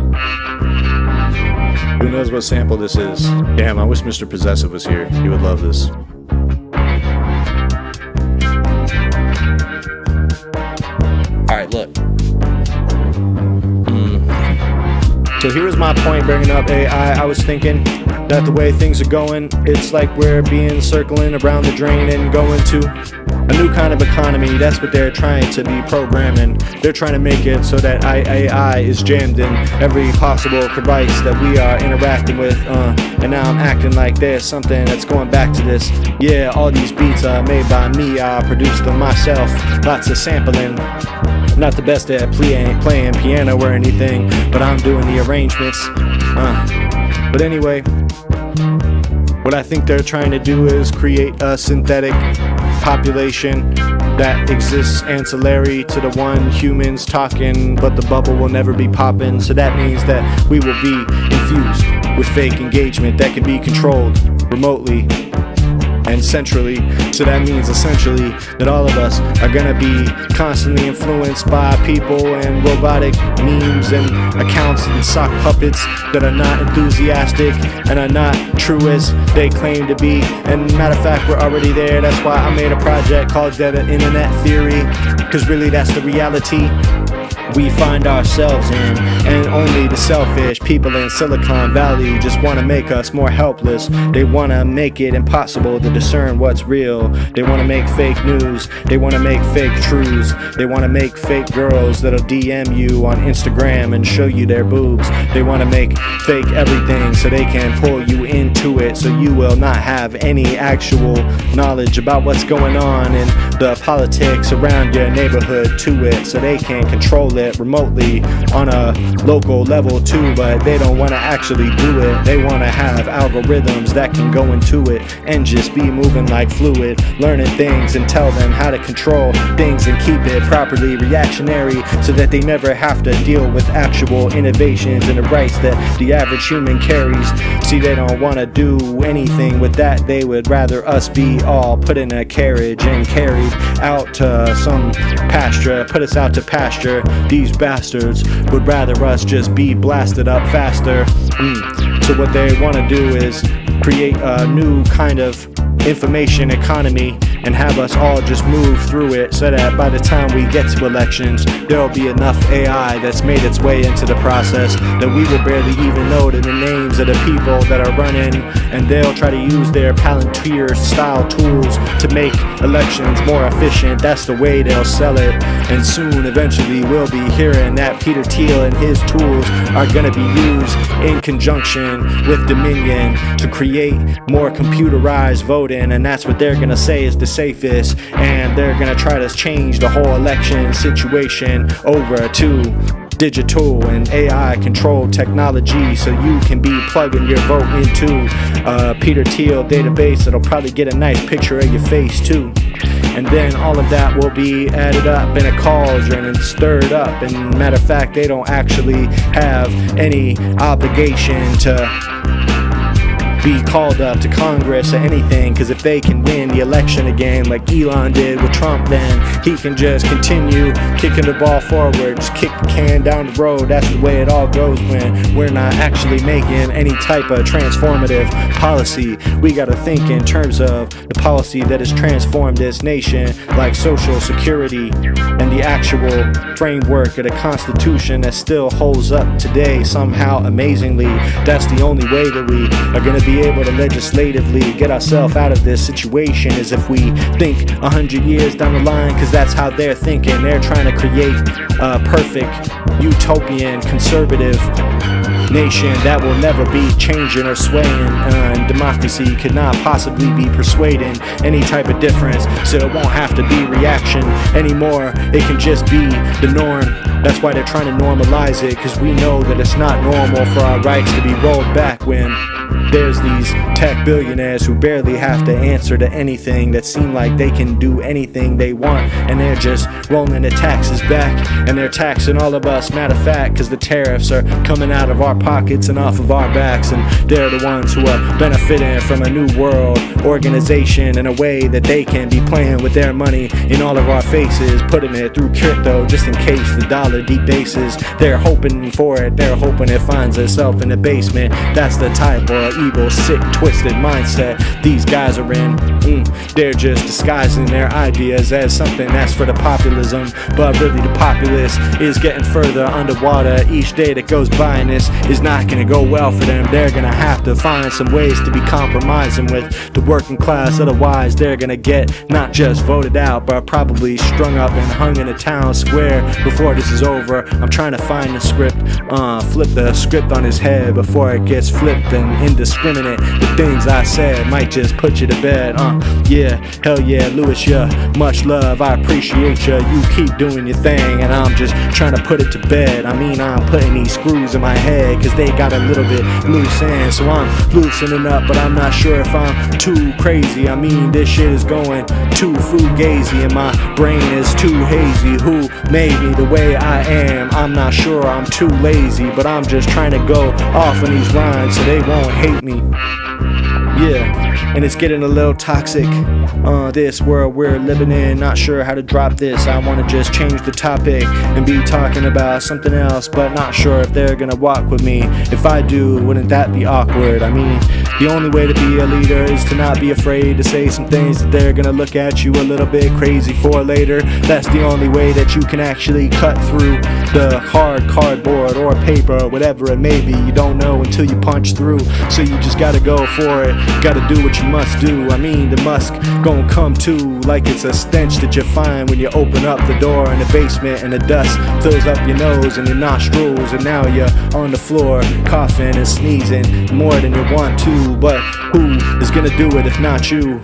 [SPEAKER 1] knows what sample this is? Damn, I wish Mr. Possessive was here. He would love this. Alright, look. So here's my point bringing up AI. I was thinking that the way things are going, it's like we're being circling around the drain and going to a new kind of economy. That's what they're trying to be programming. They're trying to make it so that AI is jammed in every possible device that we are interacting with. And now I'm acting like there's something that's going back to this. Yeah, all these beats are made by me. I produced them myself. Lots of sampling. Not the best at playing piano or anything, but I'm doing the arrangements. But anyway, what I think they're trying to do is create a synthetic population that exists ancillary to the one humans talking, but the bubble will never be popping. So that means that we will be infused with fake engagement that can be controlled remotely and centrally. So that means essentially that all of us are gonna be constantly influenced by people and robotic memes and accounts and sock puppets that are not enthusiastic and are not true as they claim to be. And matter of fact, we're already there. That's why I made a project called the Internet Theory, because really that's the reality we find ourselves in. And only the selfish people in Silicon Valley just want to make us more helpless. They want to make it impossible to discern what's real. They want to make fake news. They want to make fake truths. They want to make fake girls that'll DM you on Instagram and show you their boobs. They want to make fake everything so they can pull you into it, so you will not have any actual knowledge about what's going on in the politics around your neighborhood to it, so they can control it remotely on a local level too. But they don't want to actually do it. They want to have algorithms that can go into it and just be moving like fluid, learning things and tell them how to control things and keep it properly reactionary, so that they never have to deal with actual innovations and the rights that the average human carries. See, they don't want to do anything with that. They would rather us be all put in a carriage and carried out to some pasture, put us out to pasture. These bastards would rather us just be blasted up faster. So what they want to do is create a new kind of information economy and have us all just move through it, so that by the time we get to elections, there'll be enough AI that's made its way into the process that we will barely even know the names of the people that are running, and they'll try to use their Palantir style tools to make elections more efficient. That's the way they'll sell it. And soon, eventually, we'll be hearing that Peter Thiel and his tools are gonna be used in conjunction with Dominion to create more computerized voting, and that's what they're gonna say is the safest. And they're gonna try to change the whole election situation over to digital and AI controlled technology, so you can be plugging your vote into a Peter Thiel database that'll probably get a nice picture of your face too. And then all of that will be added up in a cauldron and stirred up. And matter of fact, they don't actually have any obligation to be called up to Congress or anything, because if they can win the election again like Elon did with Trump, then he can just continue kicking the ball forward, just kick the can down the road. That's the way it all goes when we're not actually making any type of transformative policy. We gotta think in terms of the policy that has transformed this nation, like Social Security and the actual framework of the Constitution that still holds up today somehow amazingly. That's the only way that we are gonna be able to legislatively get ourselves out of this situation, is if we think 100 years down the line, because that's how they're thinking. They're trying to create a perfect utopian conservative nation that will never be changing or swaying, and democracy could not possibly be persuading any type of difference, so it won't have to be reaction anymore. It can just be the norm. That's why they're trying to normalize it, because we know that it's not normal for our rights to be rolled back when there's these tech billionaires who barely have to answer to anything, that seem like they can do anything they want, and they're just rolling the taxes back, and they're taxing all of us, matter of fact, because the tariffs are coming out of our pockets and off of our backs, and they're the ones who are benefiting from a new world organization in a way that they can be playing with their money in all of our faces, putting it through crypto just in case the dollar debases. They're hoping for it, they're hoping it finds itself in the basement. That's the type of evil, sick, twisted mindset these guys are in. They're just disguising their ideas as something that's for the populism, but really the populace is getting further underwater each day that goes by, and this is not gonna go well for them. They're gonna have to find some ways to be compromising with the working class, otherwise they're gonna get not just voted out, but probably strung up and hung in a town square before this is over. I'm trying to find the script, flip the script on his head before it gets flipped and indiscriminate. The things I said might just put you to bed. Yeah, hell yeah, Lewis, yeah, much love, I appreciate ya. You keep doing your thing, and I'm just trying to put it to bed. I mean, I'm putting these screws in my head, cause they got a little bit loose end, so I'm loosening up, but I'm not sure if I'm too crazy. I mean, this shit is going too fugazi, and my brain is too hazy. Who made me the way I am? I'm not sure, I'm too lazy, but I'm just trying to go off on these rhymes so they won't hate me. Yeah, and it's getting a little toxic, this world we're living in. Not sure how to drop this. I want to just change the topic and be talking about something else, but not sure if they're gonna walk with me. If I do, wouldn't that be awkward? I mean, the only way to be a leader is to not be afraid to say some things that they're gonna look at you a little bit crazy for later. That's the only way that you can actually cut through the hard cardboard or paper or whatever it may be. You don't know until you punch through, so you just gotta go for it. Gotta do what you must do. I mean, the musk gon' come too, like it's a stench that you find when you open up the door in the basement, and the dust fills up your nose and your nostrils, and now you're on the floor coughing and sneezing more than you want to. But who is gonna do it if not you?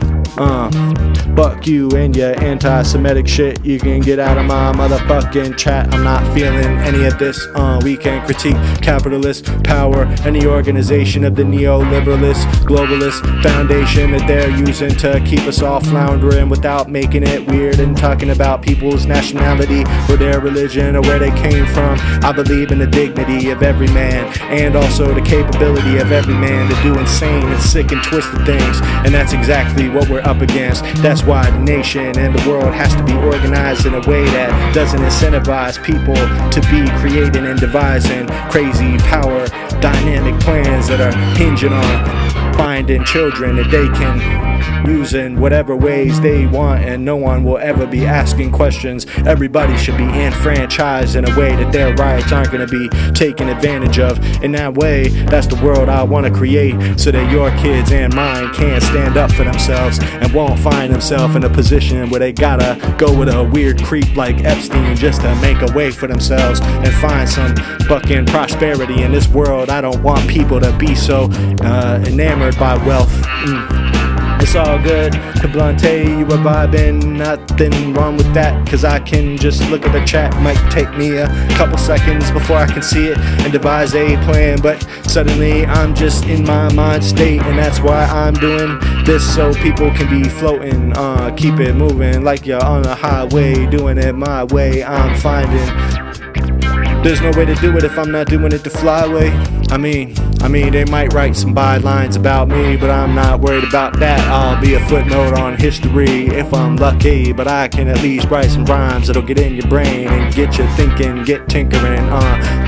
[SPEAKER 1] Fuck you and your anti-Semitic shit. You can get out of my motherfucking chat. I'm not feeling any of this. We can critique capitalist power and the organization of the neoliberalist globalist foundation that they're using to keep us all floundering without making it weird and talking about people's nationality or their religion or where they came from. I believe in the dignity of every man, and also the capability of every man to do insane and sick and twisted things, and that's exactly what we're up against. That's why the nation and the world has to be organized in a way that doesn't incentivize people to be creating and devising crazy power dynamic plans that are hinging on finding children that they can use in whatever ways they want, and no one will ever be asking questions. Everybody should be enfranchised in a way that their rights aren't going to be taken advantage of. In that way, that's the world I want to create, so that your kids and mine can stand up for themselves and won't find themselves in a position where they gotta go with a weird creep like Epstein just to make a way for themselves and find some fucking prosperity in this world. I don't want people to be so enamored by wealth. it's all good. Kablante, you are vibing, nothing wrong with that, cause I can just look at the chat. Might take me a couple seconds before I can see it and devise a plan, but suddenly I'm just in my mind state, and that's why I'm doing this, so people can be floating. Keep it moving like you're on a highway, doing it my way. I'm finding there's no way to do it if I'm not doing it the fly way. I mean, they might write some bylines about me, but I'm not worried about that. I'll be a footnote on history if I'm lucky, but I can at least write some rhymes that'll get in your brain and get you thinking, get tinkering.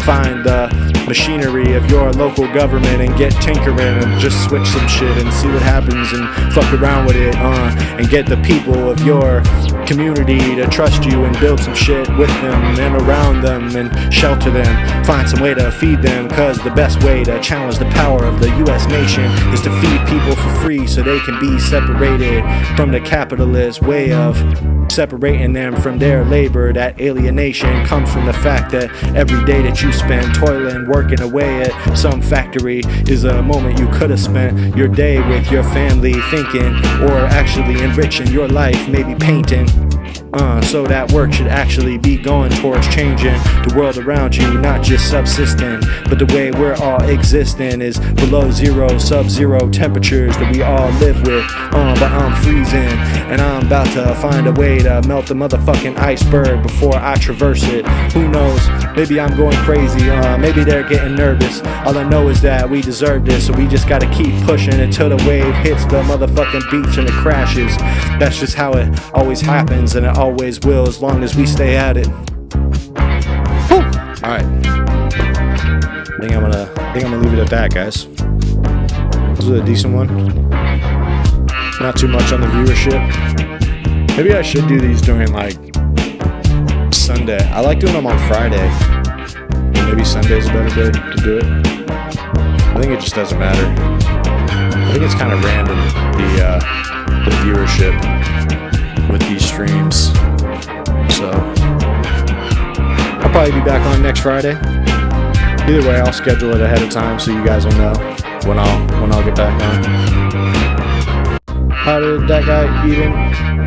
[SPEAKER 1] Find the machinery of your local government and get tinkering and just switch some shit and see what happens and fuck around with it. And get the people of your community to trust you and build some shit with them and around them and shelter them. Find some way to feed them, cause the best way to challenge the power of the US nation is to feed people for free so they can be separated from the capitalist way of separating them from their labor. That alienation comes from the fact that every day that you spend toiling, working away at some factory is a moment you could have spent your day with your family thinking, or actually enriching your life, maybe painting. So that work should actually be going towards changing the world around you, not just subsisting, but the way we're all existing is below zero, sub-zero temperatures that we all live with. But I'm freezing, and I'm about to find a way to melt the motherfucking iceberg before I traverse it. Who knows? Maybe I'm going crazy. Maybe they're getting nervous. All I know is that we deserve this, so we just gotta keep pushing until the wave hits the motherfucking beach and it crashes. That's just how it always happens, and it always will as long as we stay at it. Whew. All right. I think I'm gonna leave it at that, guys. This was a decent one. Not too much on the viewership. Maybe I should do these during like Sunday. I like doing them on Friday. Maybe Sunday's a better day to do it. I think it just doesn't matter. I think it's kind of random, the viewership with these streams. So I'll probably be back on next Friday. Either way, I'll schedule it ahead of time so you guys will know when I'll get back on. How did that guy even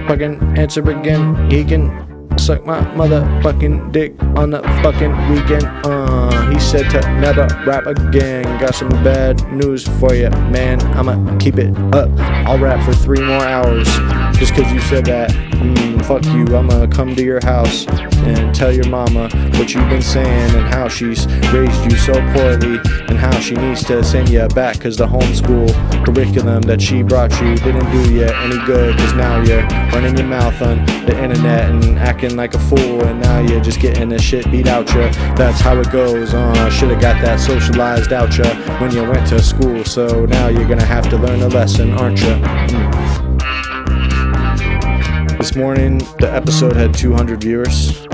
[SPEAKER 1] fucking answer again? He can suck my motherfucking dick on the fucking weekend. He said to never rap again. Got some bad news for you, man. I'ma keep it up. I'll rap for 3 more hours just cause you said that. Fuck you. I'ma come to your house and tell your mama what you've been saying and how she's raised you so poorly and how she needs to send you back cause the homeschool curriculum that she brought you didn't do you any good, cause now you're running your mouth on the internet and acting like a fool, and now you're just getting the shit beat out ya. That's how it goes. Should've got that socialized out ya when you went to school, so now you're gonna have to learn a lesson, aren't ya? This morning the episode had 200 viewers.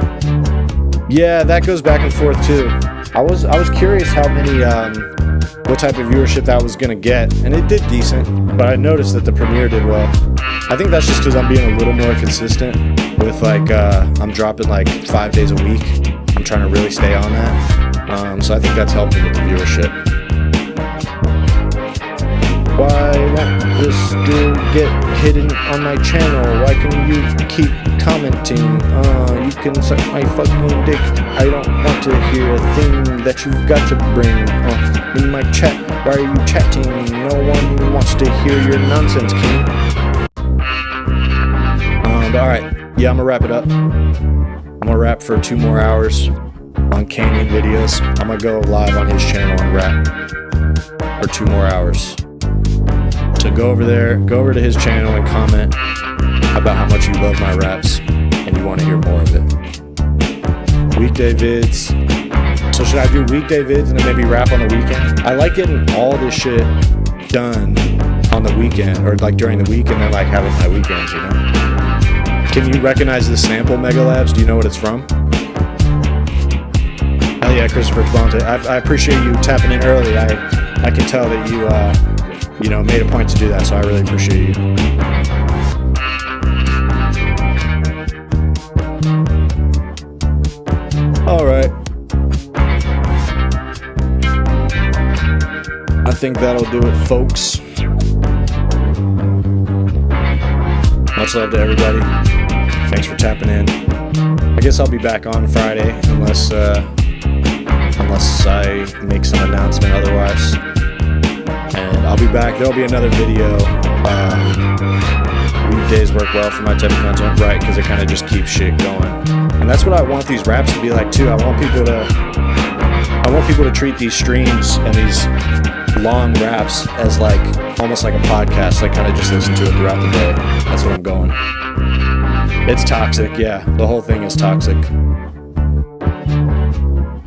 [SPEAKER 1] Yeah, that goes back and forth too. I was curious how many what type of viewership that was gonna get, and it did decent, but I noticed that the premiere did well. I think that's just because I'm being a little more consistent with like I'm dropping like 5 days a week. I'm trying to really stay on that, so I think that's helping with the viewership. Why won't this still get hidden on my channel? Why can you keep commenting? You can suck my fucking dick. I don't want to hear a thing that you've got to bring in my chat. Why are you chatting? No one wants to hear your nonsense, King. But alright, yeah, I'm gonna wrap it up. I'm gonna rap for 2 more hours on Canyon videos. I'm gonna go live on his channel and rap for 2 more hours. So go over to his channel and comment about how much you love my raps and you want to hear more of it. Weekday vids. So should I do weekday vids and then maybe rap on the weekend? I like getting all this shit done on the weekend, or like during the week, and then like having my weekends, you know? Can you recognize this sample, Mega Labs? Do you know what it's from? Hell yeah, Christopher Tabante. I appreciate you tapping in early. I can tell that you know, made a point to do that, so I really appreciate you. Alright. I think that'll do it, folks. Much love to everybody. Thanks for tapping in. I guess I'll be back on Friday unless I make some announcement otherwise. And I'll be back. There'll be another video. Weekdays work well for my type of content, right? Because it kind of just keeps shit going. And that's what I want these raps to be like too. I want people to treat these streams and these long raps as like almost like a podcast. Like kind of just listen to it throughout the day. That's what I'm going. It's toxic, yeah. The whole thing is toxic.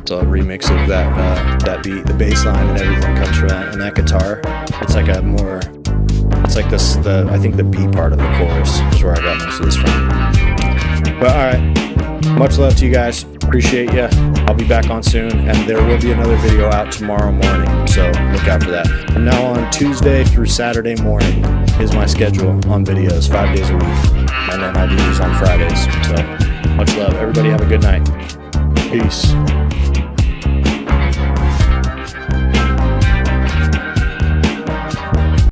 [SPEAKER 1] It's a remix of that beat. The bass line and everything comes from that, and that guitar. It's like I think the B part of the chorus is where I got most of this from. But alright, much love to you guys. Appreciate ya. I'll be back on soon, and there will be another video out tomorrow morning, so look out for that. From now on, Tuesday through Saturday morning is my schedule on videos, 5 days a week, and then I do these on Fridays. So much love. Everybody have a good night. Peace.